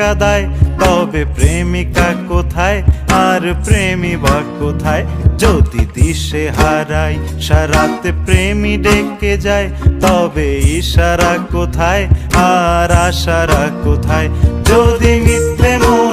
কাঁদায়, তবে প্রেমিকা কোথায় আর প্রেমী বা কোথায়? যদি দিশে হারাই সারাতে প্রেমী ডেকে যায়, তবে ইশারা কোথায় আর আশারা কোথায়? যদি মিথ্যে মনে